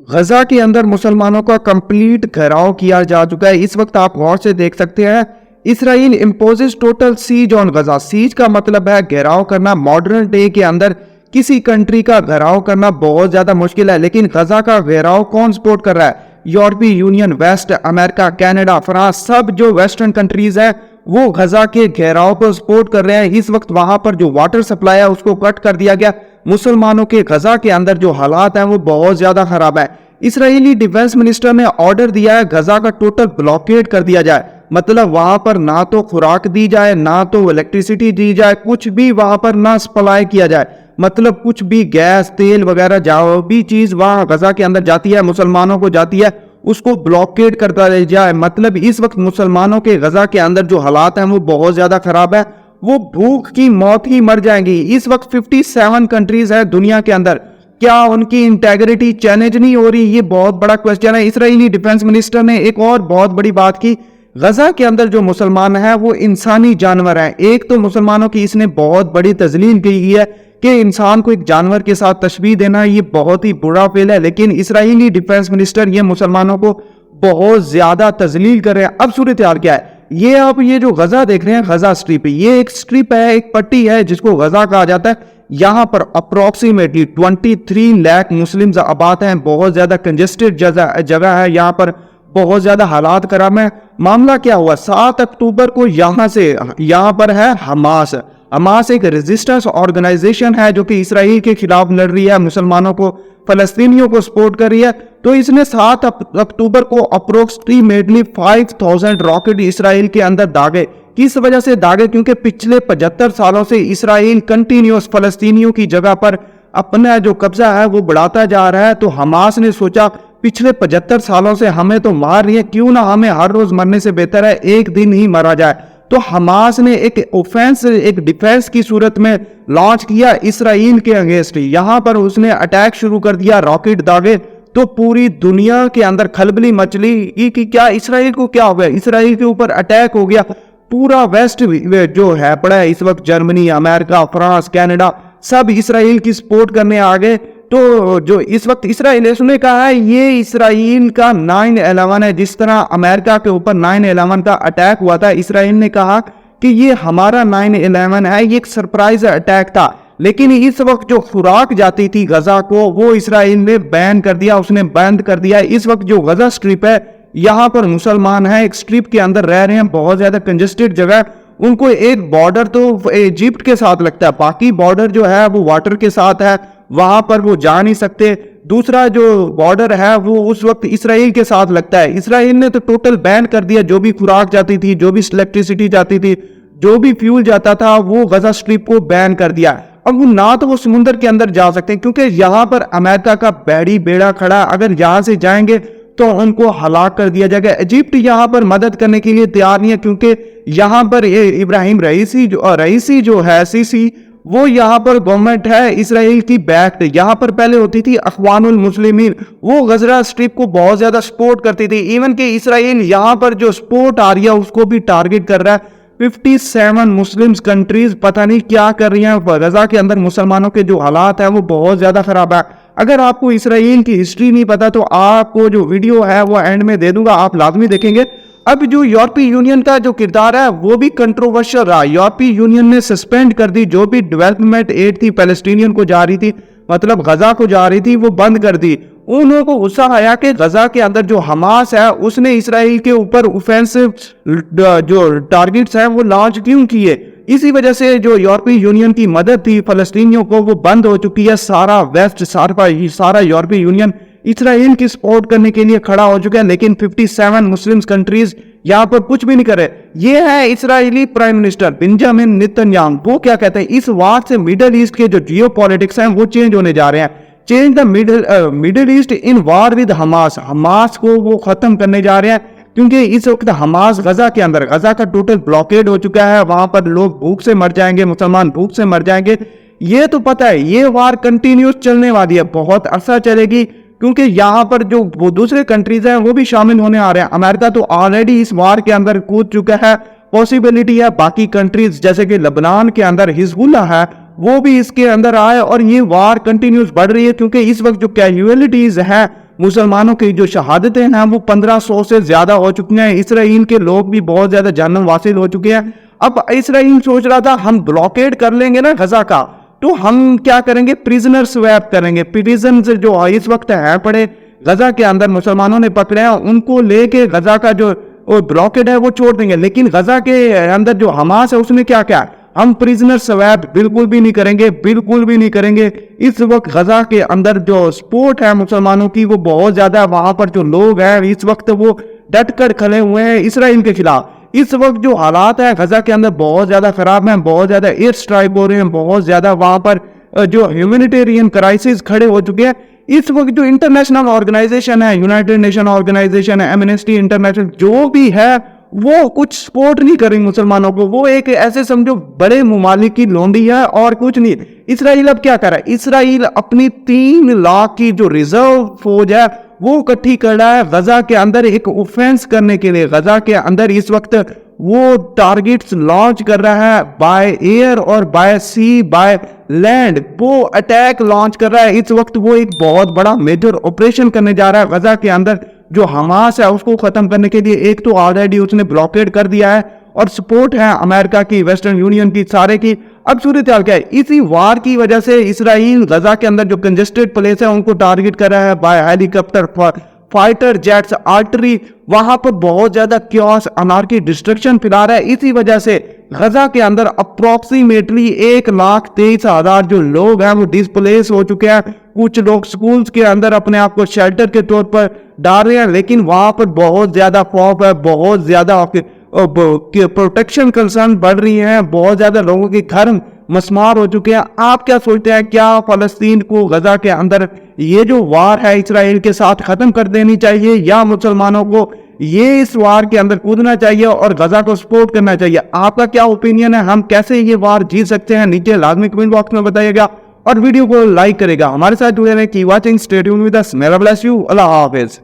गजा के अंदर मुसलमानों का कंप्लीट घेराव किया जा चुका है। इस वक्त आप गौर से देख सकते हैं, Israel imposes total siege on Gaza. Siege का मतलब है घेराव करना। मॉडर्न डे के अंदर किसी कंट्री का घेराव करना बहुत ज्यादा मुश्किल है, लेकिन गजा का घेराव कौन सपोर्ट कर रहा है? यूरोपीय union, west America, Canada, France, सब जो वेस्टर्न कंट्रीज है वो गजा के घेराव को सपोर्ट कर रहे हैं। इस वक्त वहां पर जो वाटर सप्लाई है उसको कट कर दिया गया। मुसलमानों के गजा के अंदर जो हालात हैं वो बहुत ज्यादा खराब है। इसराइली डिफेंस मिनिस्टर ने ऑर्डर दिया है गजा का टोटल ब्लॉकेड कर दिया जाए। मतलब वहां पर ना तो खुराक दी जाए, ना तो इलेक्ट्रिसिटी दी जाए, कुछ भी वहां पर ना सप्लाई किया जाए। मतलब कुछ भी गैस, तेल वगैरह जो भी चीज वहां गजा के अंदर जाती है, मुसलमानों को जाती है, उसको ब्लॉकेड करता रह जाए। मतलब इस वक्त मुसलमानों के गजा के अंदर जो हालात हैं वो बहुत ज्यादा खराब है। वो भूख की मौत ही मर जाएंगी। इस वक्त 57 कंट्रीज है दुनिया के अंदर, क्या उनकी इंटेग्रिटी चैलेंज नहीं हो रही? ये बहुत बड़ा क्वेश्चन है। इसराइली डिफेंस मिनिस्टर ने एक और बहुत बड़ी बात की, गजा के अंदर जो मुसलमान है वो इंसानी जानवर है। एक तो मुसलमानों की इसने बहुत बड़ी तजलील की है कि इंसान को एक जानवर के साथ तशबीह देना ये बहुत ही बुरा फेल है, लेकिन इसराइली डिफेंस मिनिस्टर ये मुसलमानों को बहुत ज्यादा तजलील कर रहे हैं। अब सूरत हाल क्या है? ये आप ये जो गजा देख रहे हैं, गजा स्ट्रिप, ये एक स्ट्रिप है, एक पट्टी है जिसको गजा कहा जाता है। यहाँ पर अप्रोक्सीमेटली 23 लाख मुस्लिम्स आबाद हैं। बहुत ज्यादा कंजेस्टेड जगह है, यहाँ पर बहुत ज्यादा हालात खराब है। मामला क्या हुआ? 7 अक्टूबर को यहाँ पर है हमास। हमास एक रेजिस्टेंस ऑर्गेनाइजेशन है जो कि इसराइल के खिलाफ लड़ रही है, मुसलमानों को, फलस्तीनियों को सपोर्ट कर रही है। तो इसने 7 अक्टूबर को अप्रोक्सीमेटली 5000 रॉकेट इसराइल के अंदर दागे। किस वजह से दागे? क्योंकि पिछले 75 सालों से इसराइल कंटिन्यूस फलस्तीनियों की जगह पर अपना जो कब्जा है वो बढ़ाता जा रहा है। तो हमास ने सोचा पिछले 75 सालों से हमें तो मार रही है, क्यों ना हमें हर रोज मरने से बेहतर है एक दिन ही मारा जाए। तो हमास ने एक ऑफेंस, एक डिफेंस की सूरत में लॉन्च किया इसराइल के अगेंस्ट। यहां पर उसने अटैक शुरू कर दिया, रॉकेट दागे। तो पूरी दुनिया के अंदर खलबली मचली कि क्या इसराइल को क्या हो गया, इसराइल के ऊपर अटैक हो गया। पूरा वेस्ट जो है पड़ा है इस वक्त, जर्मनी, अमेरिका, फ्रांस, कनाडा, सब इसराइल की सपोर्ट करने आ गए। तो जो इस वक्त इसराइल, उसने कहा है ये इसराइल का 9/11 है। जिस तरह अमेरिका के ऊपर 9/11 का अटैक हुआ था, इसराइल ने कहा कि ये हमारा 9/11 है, ये एक सरप्राइज अटैक था। लेकिन इस वक्त जो खुराक जाती थी गजा को वो इसराइल ने बैन कर दिया, उसने बंद कर दिया। इस वक्त जो गजा स्ट्रिप है, यहाँ पर मुसलमान है, एक स्ट्रिप के अंदर रह रहे हैं, बहुत ज्यादा कंजेस्टेड जगह। उनको एक बॉर्डर तो इजिप्ट के साथ लगता है, बाकी बॉर्डर जो है वो वाटर के साथ है, वहां पर वो जा नहीं सकते। दूसरा जो बॉर्डर है वो उस वक्त इसराइल के साथ लगता है। इसराइल ने तो टोटल बैन कर दिया, जो भी खुराक जाती थी, जो भी इलेक्ट्रिसिटी जाती थी, जो भी फ्यूल जाता था, वो गजा स्ट्रिप को बैन कर दिया। अब वो ना तो वो समुद्र के अंदर जा सकते हैं क्योंकि यहाँ पर अमेरिका का बैड़ी बेड़ा खड़ा, अगर यहाँ से जाएंगे तो उनको हलाक कर दिया जाएगा। इजिप्ट यहाँ पर मदद करने के लिए तैयार नहीं है क्योंकि यहाँ पर इब्राहिम रईसी जो है, सीसी, वो यहाँ पर गवर्नमेंट है इसराइल की बैक्ड। यहाँ पर पहले होती थी अखवानुल मुस्लिमीन, वो गजा स्ट्रिप को बहुत ज्यादा सपोर्ट करती थी। इवन कि इसराइल यहाँ पर जो सपोर्ट आ रही है उसको भी टारगेट कर रहा है। 57 मुस्लिम्स कंट्रीज पता नहीं क्या कर रही हैं। गजा के अंदर मुसलमानों के जो हालात है वो बहुत ज्यादा खराब है। अगर आपको इसराइल की हिस्ट्री नहीं पता तो आपको जो वीडियो है वो एंड में दे दूंगा, आप लाजमी देखेंगे। अब जो यूरोपीय यूनियन का जो किरदार है वो भी कंट्रोवर्शियल रहा। यूरोपीय यूनियन ने सस्पेंड कर दी जो भी डेवलपमेंट एड थी पैलेस्टीनियन को जा रही थी, मतलब गजा को जा रही थी, वो बंद कर दी। उन्होंने को गुस्सा आया कि गजा के अंदर जो हमास है उसने इसराइल के ऊपर ऑफेंसिव जो टारगेट्स हैं वो लॉन्च क्यों किए। इसी वजह से जो यूरोपीय यूनियन की मदद थी फलस्तीनियों को वो बंद हो चुकी है। सारा वेस्ट, सारा यूरोपीय यूनियन इसराइल की सपोर्ट करने के लिए खड़ा हो चुका है, लेकिन 57 मुस्लिम कंट्रीज यहाँ पर कुछ भी नहीं करे। ये है Israeli prime minister Benjamin Netanyahu. वो क्या कहते हैं, इस वार से मिडिल ईस्ट के जो जियो पॉलिटिक्स हैं वो चेंज होने जा रहे हैं। Change the middle east in war with Hamas. Hamas को वो खत्म करने जा रहे हैं क्योंकि इस वक्त हमास गजा के अंदर, गजा का टोटल ब्लॉकेड हो चुका है। वहां पर लोग भूख से मर जाएंगे, मुसलमान भूख से मर जाएंगे। ये तो पता है, ये वार कंटिन्यूस चलने वाली है, बहुत अरसा चलेगी क्योंकि यहाँ पर जो वो दूसरे कंट्रीज हैं वो भी शामिल होने आ रहे हैं। अमेरिका तो ऑलरेडी इस वार के अंदर कूद चुका है। पॉसिबिलिटी है बाकी कंट्रीज जैसे कि लेबनान के अंदर हिजबुल्लाह है वो भी इसके अंदर आए और ये वार कंटिन्यूस बढ़ रही है क्योंकि इस वक्त जो कैजुअलिटीज है मुसलमानों की जो शहादतें हैं वो 1500 से ज्यादा हो चुकी हैं। इसराइल के लोग भी बहुत ज्यादा जान वासिल हो चुके हैं। अब इसराइल सोच रहा था हम ब्लॉकेड कर लेंगे ना गजा का, तो हम क्या करेंगे, प्रिजनर स्वैप करेंगे। प्रिजन जो इस वक्त है पड़े गजा के अंदर मुसलमानों ने पकड़े हैं, उनको लेके गजा का जो ब्लॉकेड है वो छोड़ देंगे। लेकिन गजा के अंदर जो हमास है उसने क्या क्या, हम प्रिजनर स्वैप बिल्कुल भी नहीं करेंगे, बिल्कुल भी नहीं करेंगे। इस वक्त गजा के अंदर जो सपोर्ट है मुसलमानों की वो बहुत ज्यादा, वहां पर जो लोग हैं इस वक्त वो डट कर खड़े हुए हैं इसराइल के खिलाफ। इस वक्त जो हालात है गजा के अंदर बहुत ज्यादा खराब हैं, बहुत ज्यादा एयर स्ट्राइक हो रहे हैं, बहुत ज्यादा वहां पर जो ह्यूमैनिटेरियन क्राइसिस खड़े हो चुके हैं। इस वक्त जो इंटरनेशनल ऑर्गेनाइजेशन है, यूनाइटेड नेशन ऑर्गेनाइजेशन है, एमनेस्टी इंटरनेशनल जो भी है, वो कुछ सपोर्ट नहीं करेंगे मुसलमानों को। वो एक ऐसे समझो बड़े ममालिक की लोंडी है और कुछ नहीं। इसराइल अब क्या कर रहा है, इसराइल अपनी 3 लाख की जो रिजर्व फौज है वो इकट्ठी कर रहा है गजा के अंदर एक ऑफेंस करने के लिए। गजा के अंदर इस वक्त वो टारगेट्स लॉन्च कर रहा है बाय एयर और बाय सी बाय लैंड, वो अटैक लॉन्च कर रहा है। इस वक्त वो एक बहुत बड़ा मेजर ऑपरेशन करने जा रहा है गजा के अंदर। जो हमास है उसको खत्म करने के लिए एक तो ऑलरेडी उसने ब्लॉकेड कर दिया है और सपोर्ट है अमेरिका की, वेस्टर्न यूनियन की, सारे की। अब सूरत हाल क्या है, इसी वार की वजह से इसराइल गजा के अंदर जो कंजेस्टेड प्लेस है उनको टारगेट कर रहा है by helicopter, fighter jets, artery. वहां पर बहुत ज्यादा क्योस, अनार्की, डिस्ट्रक्शन फैला रहा है। इसी वजह से गजा के अंदर अप्रोक्सीमेटली 1,23,000 जो लोग हैं वो डिस्प्लेस हो चुके हैं। कुछ लोग स्कूल्स के अंदर अपने आप को शेल्टर के तौर पर डाल रहे हैं, लेकिन वहां पर बहुत ज्यादा खौफ है, बहुत ज्यादा प्रोटेक्शन कंसर्न बढ़ रही है, बहुत ज्यादा लोगों के घर मस्मार हो चुके हैं। आप क्या सोचते हैं, क्या फलस्तीन को गजा के अंदर ये जो वार है इसराइल के साथ खत्म कर देनी चाहिए, या मुसलमानों को ये इस वार के अंदर कूदना चाहिए और गजा को सपोर्ट करना चाहिए? आपका क्या ओपिनियन है, हम कैसे ये वार जीत सकते हैं, नीचे लाजमी कमेंट बॉक्स में बताइएगा और वीडियो को लाइक करेगा। हमारे साथ जुड़े रहें। की watching, stay tuned with us. मेरा ब्लेस यू। Allah Hafiz.